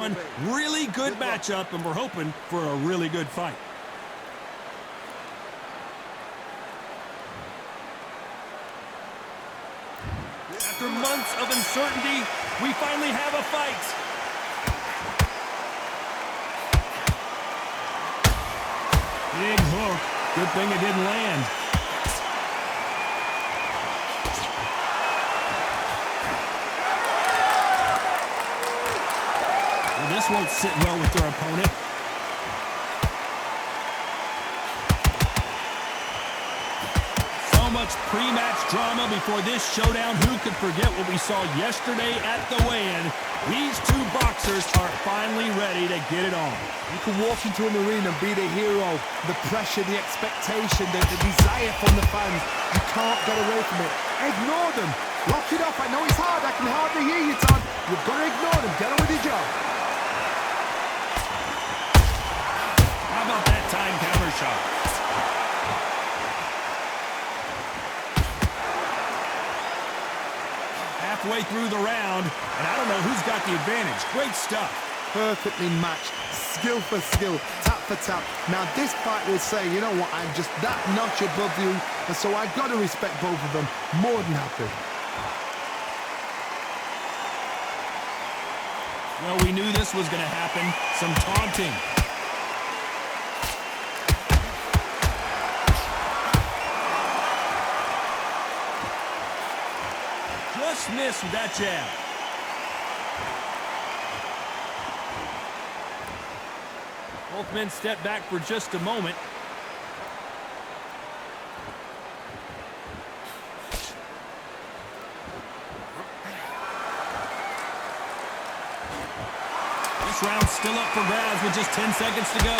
Really good matchup, and we're hoping for a really good fight. After months of uncertainty, we finally have a fight. Big hook. Good thing it didn't land. Well, this won't sit well with their opponent. So much pre-match drama before this showdown. Who could forget what we saw yesterday at the weigh-in? These two boxers are finally ready to get it on. You can walk into an arena and be the hero. The pressure, the expectation, the desire from the fans. You can't get away from it. Ignore them. Lock it up. I know it's hard. I can hardly hear you, Todd. You've got to ignore them. Get on with your job. How about that time counter shot? Halfway through the round, and I don't know who's got the advantage. Great stuff. Perfectly matched, skill for skill, tap for tap. Now this fight will say, you know what, I'm just that notch above you, and so I've got to respect both of them. More than happy. Well, we knew this was going to happen. Some taunting. Just missed with that jab. Both men step back for just a moment. This round's still up for grabs with just 10 seconds to go.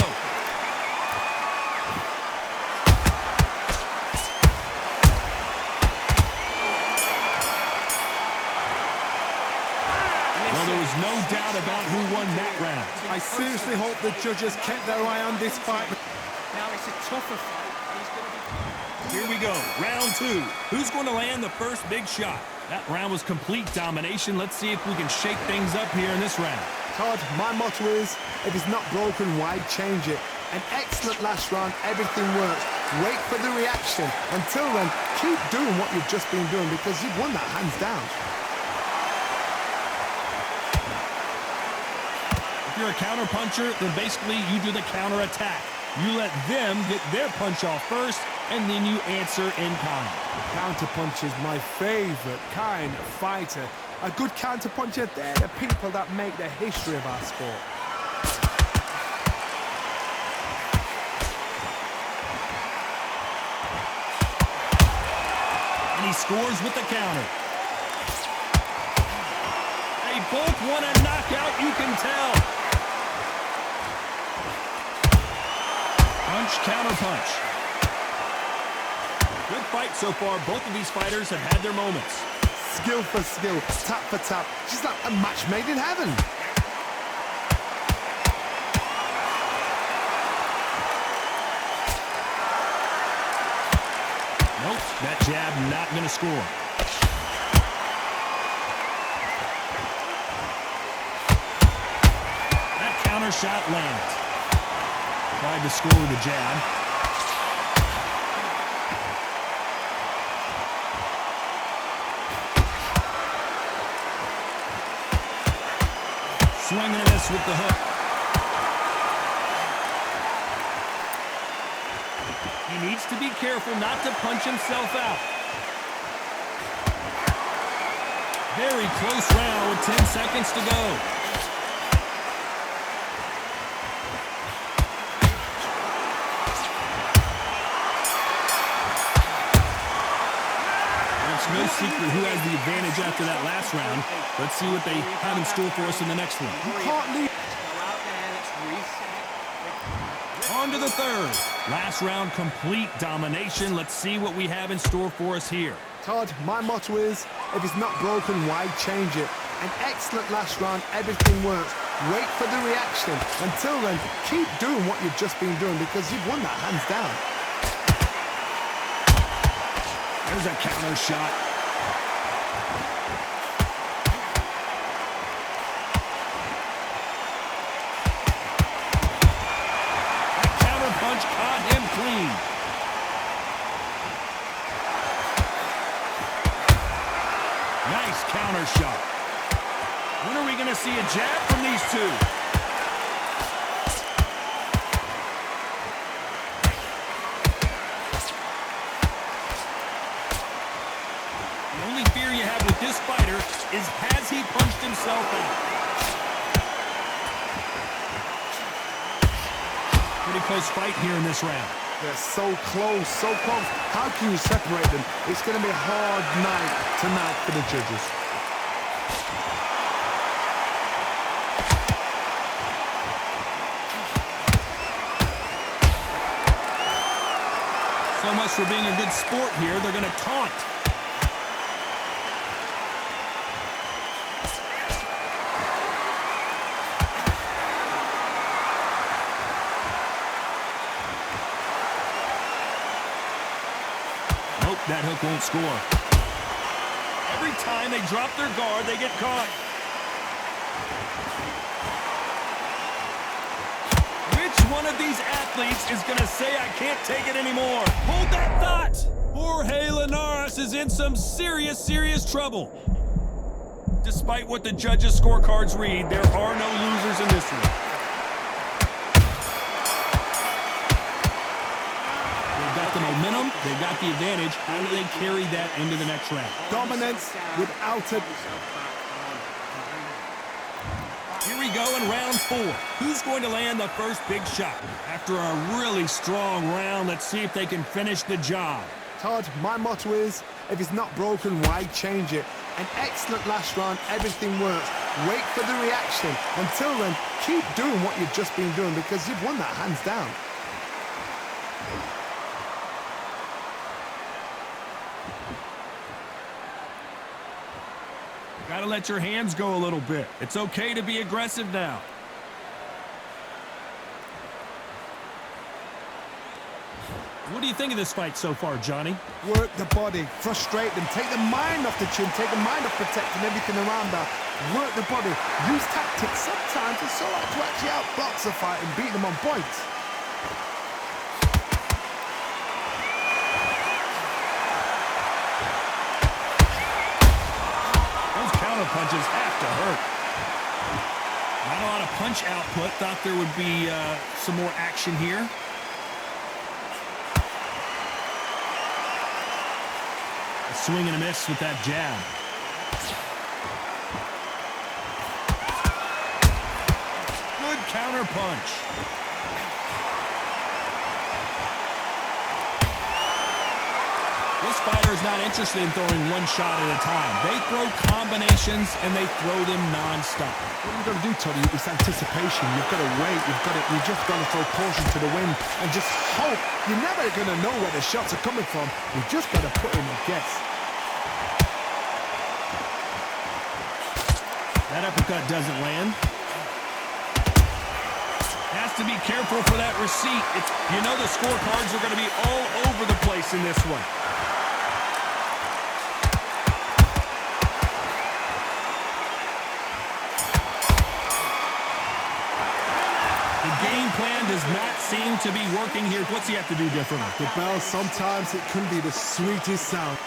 Well, there was no doubt about who won that round. I seriously hope the judges kept their eye on this fight. Now it's a tougher fight. Here we go, round two. Who's going to land the first big shot? That round was complete domination. Let's see if we can shake things up here in this round. Todd, my motto is, if it's not broken, why change it? An excellent last round, everything works. Wait for the reaction. Until then, keep doing what you've just been doing because you've won that hands down. If you're a counter puncher, then basically you do the counter attack. You let them get their punch off first, and then you answer in kind. Counterpunch is my favorite kind of fighter. A good counterpuncher, they're the people that make the history of our sport. And he scores with the counter. They both want a knockout, you can tell. Punch, counter punch. Good fight so far. Both of these fighters have had their moments. Skill for skill, tap for tap. Just like a match made in heaven. Nope, that jab not going to score. That counter shot lands. Tried to score with a jab. Swinging and miss with the hook. He needs to be careful not to punch himself out. Very close round with 10 seconds to go. No secret who has the advantage after that last round. Let's see what they have in store for us in the next one. You can't leave. On to the third. Last round, complete domination. Let's see what we have in store for us here. Todd, my motto is, if it's not broken, why change it? An excellent last round, everything works. Wait for the reaction. Until then, keep doing what you've just been doing because you've won that hands down. There's a counter shot. judge caught him clean. Nice counter shot. When are we going to see a jab from these two? The only fear you have with this fighter is has he punched himself out? Pretty close fight here in this round. They're so close, so close. How can you separate them? It's going to be a hard night tonight for the judges. So much for being a good sport here. They're going to taunt. Nope, that hook won't score. Every time they drop their guard, they get caught. Which one of these athletes is going to say, I can't take it anymore? Hold that thought. Jorge Linares is in some serious, serious trouble. Despite what the judges' scorecards read, there are no losers in this one. They've got the momentum. They've got the advantage. How do they carry that into the next round? Dominance without it. Here we go in round 4. Who's going to land the first big shot? After a really strong round, let's see if they can finish the job. Todd, my motto is, if it's not broken, why change it? An excellent last round, everything works. Wait for the reaction. Until then, keep doing what you've just been doing because you've won that hands down. Gotta let your hands go a little bit. It's okay to be aggressive now. What do you think of this fight so far, Johnny? Work the body, frustrate them, take the mind off the chin, take the mind off protecting everything around that. Work the body, use tactics. Sometimes it's so hard to actually outbox a fight and beat them on points. Those counter punches have to hurt. Not a lot of punch output. Thought there would be some more action here. A swing and a miss with that jab. Good counter punch. This fighter is not interested in throwing one shot at a time. They throw combinations and they throw them non-stop. What you've got to do, Tony, is anticipation. You've got to wait. You just got to throw caution to the wind and just hope. You're never going to know where the shots are coming from. You've just got to put in a guess. That uppercut doesn't land. Has to be careful for that receipt. You know the scorecards are going to be all over the place in this one. The game plan does not seem to be working here. What's he have to do differently? The bell, sometimes it can be the sweetest sound.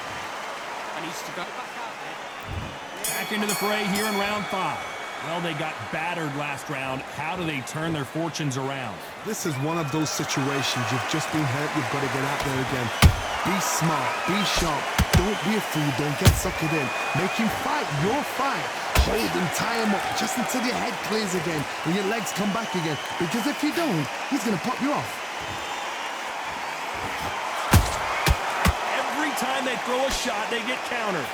And he's to go back out there. Back into the fray here in round 5. Well, they got battered last round. How do they turn their fortunes around? This is one of those situations. You've just been hurt. You've got to get out there again. Be smart. Be sharp. Don't be a fool. Don't get suckered in. Make him fight your fight. Hold him, tie him up just until your head clears again and your legs come back again. Because if you don't, he's going to pop you off. Every time they throw a shot, they get countered.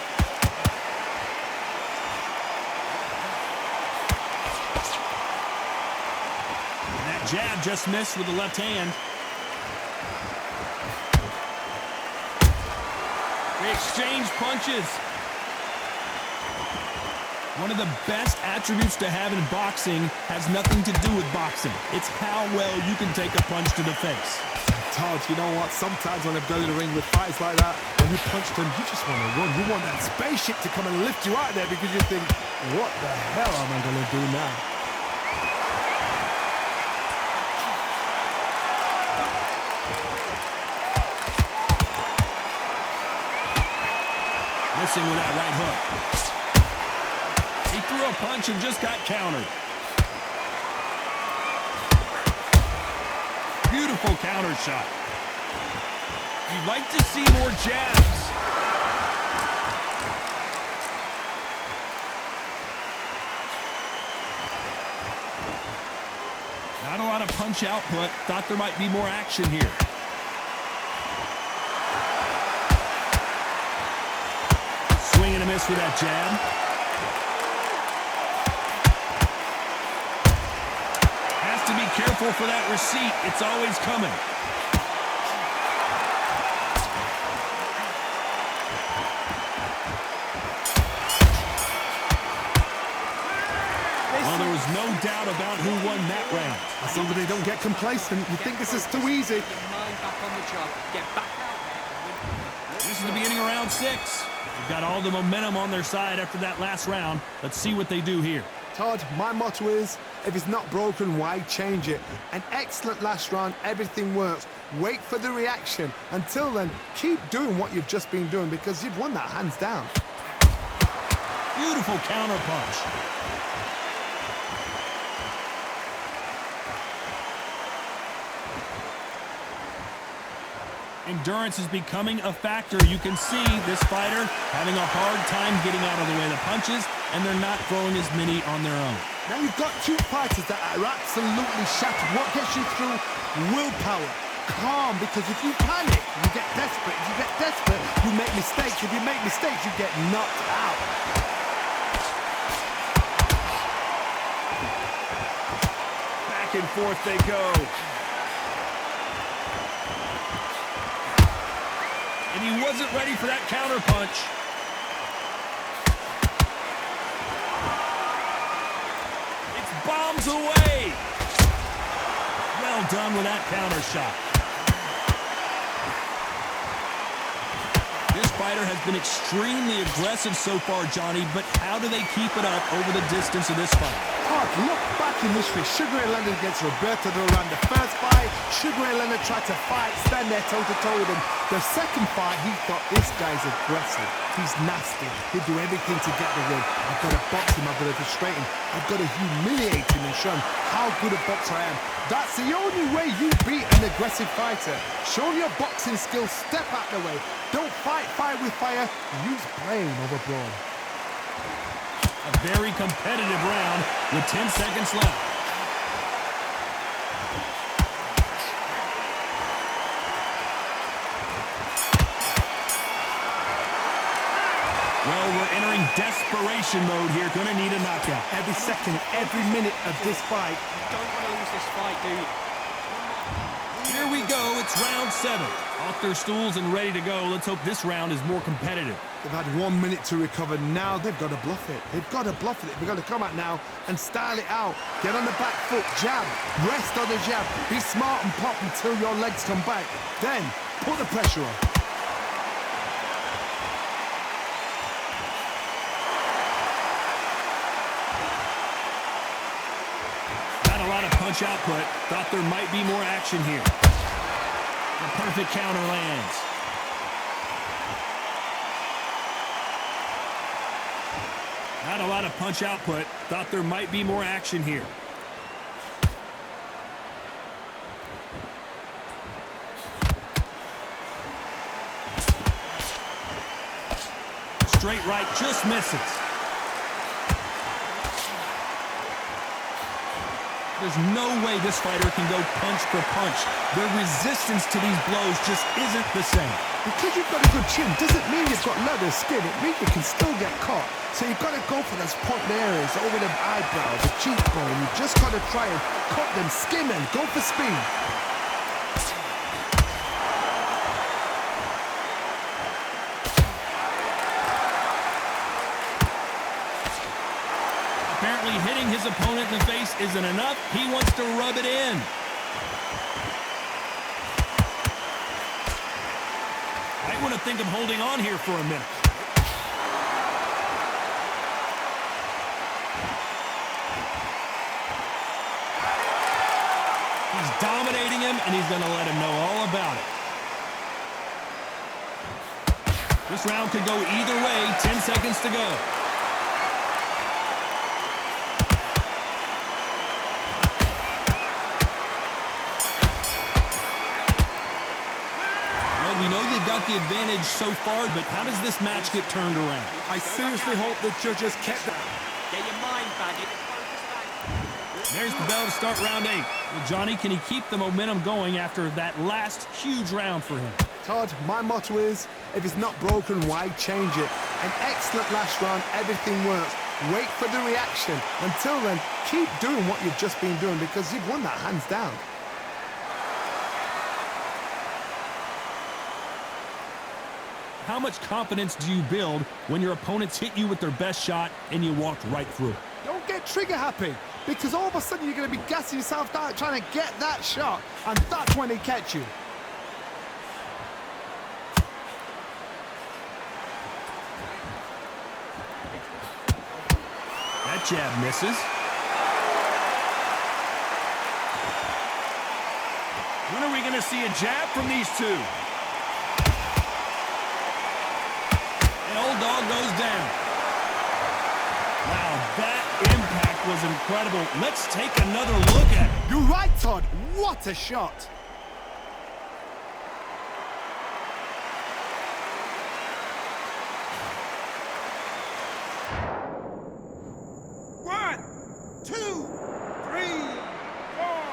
And that jab just missed with the left hand. They exchange punches. One of the best attributes to have in boxing has nothing to do with boxing. It's how well you can take a punch to the face. Todd, you know what? Sometimes when I go to the ring with fights like that, when you punch them, you just want to run. You want that spaceship to come and lift you out there because you think, what the hell am I going to do now? missing with that right hook. He threw a punch and just got countered. Beautiful counter shot. You'd like to see more jabs. Not a lot of punch output. Thought there might be more action here. Swing and a miss with that jab. Has to be careful for that receipt. It's always coming. Well, there was no doubt about who won that round. Somebody don't get complacent. You think this is too easy. Get your mind back on the job. Get back out there. This is the beginning of round 6. They've got all the momentum on their side after that last round. Let's see what they do here. Todd, my motto is, if it's not broken, why change it? An excellent last round, everything works. Wait for the reaction. Until then, keep doing what you've just been doing because you've won that hands down. Beautiful counter punch. Endurance is becoming a factor. You can see this fighter having a hard time getting out of the way of the punches, and they're not throwing as many on their own. Now you've got two fighters that are absolutely shattered. What gets you through? Willpower. Calm, because if you panic, you get desperate. If you get desperate, you make mistakes. If you make mistakes, you get knocked out. Back and forth they go. And he wasn't ready for that counter punch. It's bombs away. Well done with that counter shot. This fighter has been extremely aggressive so far, Johnny, but how do they keep it up over the distance of this fight? Todd, look back in history. Sugar Ray Leonard against Roberto Duran. The first fight, Sugar Ray Leonard tried to fight, stand there toe-to-toe with him. The second fight, he thought, this guy's aggressive. He's nasty. He'll do everything to get the win. I've got to box him. I've got to frustrate him. I've got to humiliate him and show him how good a boxer I am. That's the only way you beat an aggressive fighter. Show your boxing skills. Step out the way. Don't fight fire with fire. Use brain over brawn. A very competitive round with 10 seconds left. Well, we're entering desperation mode here. Gonna need a knockout. Every second, every minute of this fight. You don't want to lose this fight, do you? Here we go. It's round 7. Off their stools and ready to go. Let's hope this round is more competitive. They've had 1 minute to recover. Now they've got to bluff it. They've got to bluff it. They've got to come out now and style it out. Get on the back foot, jab, rest on the jab. Be smart and pop until your legs come back. Then put the pressure on. Not a lot of punch output. Thought there might be more action here. The perfect counter lands. Not a lot of punch output. Thought there might be more action here. Straight right just misses. There's no way this fighter can go punch for punch. The resistance to these blows just isn't the same. Because you've got a good chin doesn't mean you've got leather skin. It means you can still get caught. So you've got to go for those point areas over the eyebrow, the cheekbone. You've just got to try and cut them, skim them, go for speed. Apparently hitting his opponent in the face isn't enough. He wants to rub it in. I want to think of holding on here for a minute. He's dominating him, and he's going to let him know all about it. This round could go either way. 10 seconds to go. We know they've got the advantage so far, but how does this match get turned around? I seriously hope the judges kept that. Get your mind back. There's the bell to start round 8. Well, Johnny, can he keep the momentum going after that last huge round for him? Todd, my motto is, if it's not broken, why change it? An excellent last round, everything works. Wait for the reaction. Until then, keep doing what you've just been doing because you've won that hands down. How much confidence do you build when your opponents hit you with their best shot and you walked right through? Don't get trigger happy, because all of a sudden you're going to be gassing yourself out trying to get that shot, and that's when they catch you. That jab misses. When are we going to see a jab from these two? Old dog goes down. Wow, that impact was incredible. Let's take another look at it. You're right, Todd. What a shot. One, two, three, four,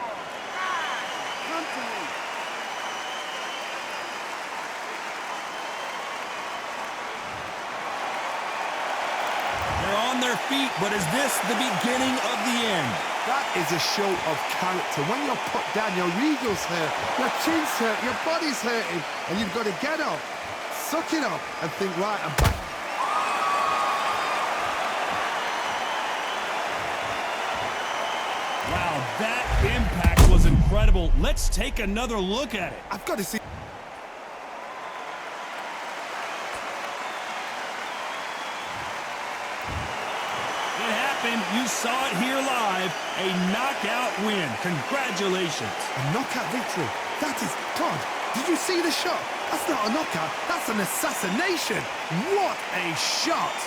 five. Come to me. On their feet, but is this the beginning of the end? That is a show of character. When you're put down, your eagles hurt, your chin's hurt, your body's hurting, and you've got to get up, suck it up, and think, right, I'm back. Wow, that impact was incredible. Let's take another look at it. I've got to see. You saw it here live, a knockout win. Congratulations. A knockout victory. That is, Todd, did you see the shot? That's not a knockout, that's an assassination. What a shot.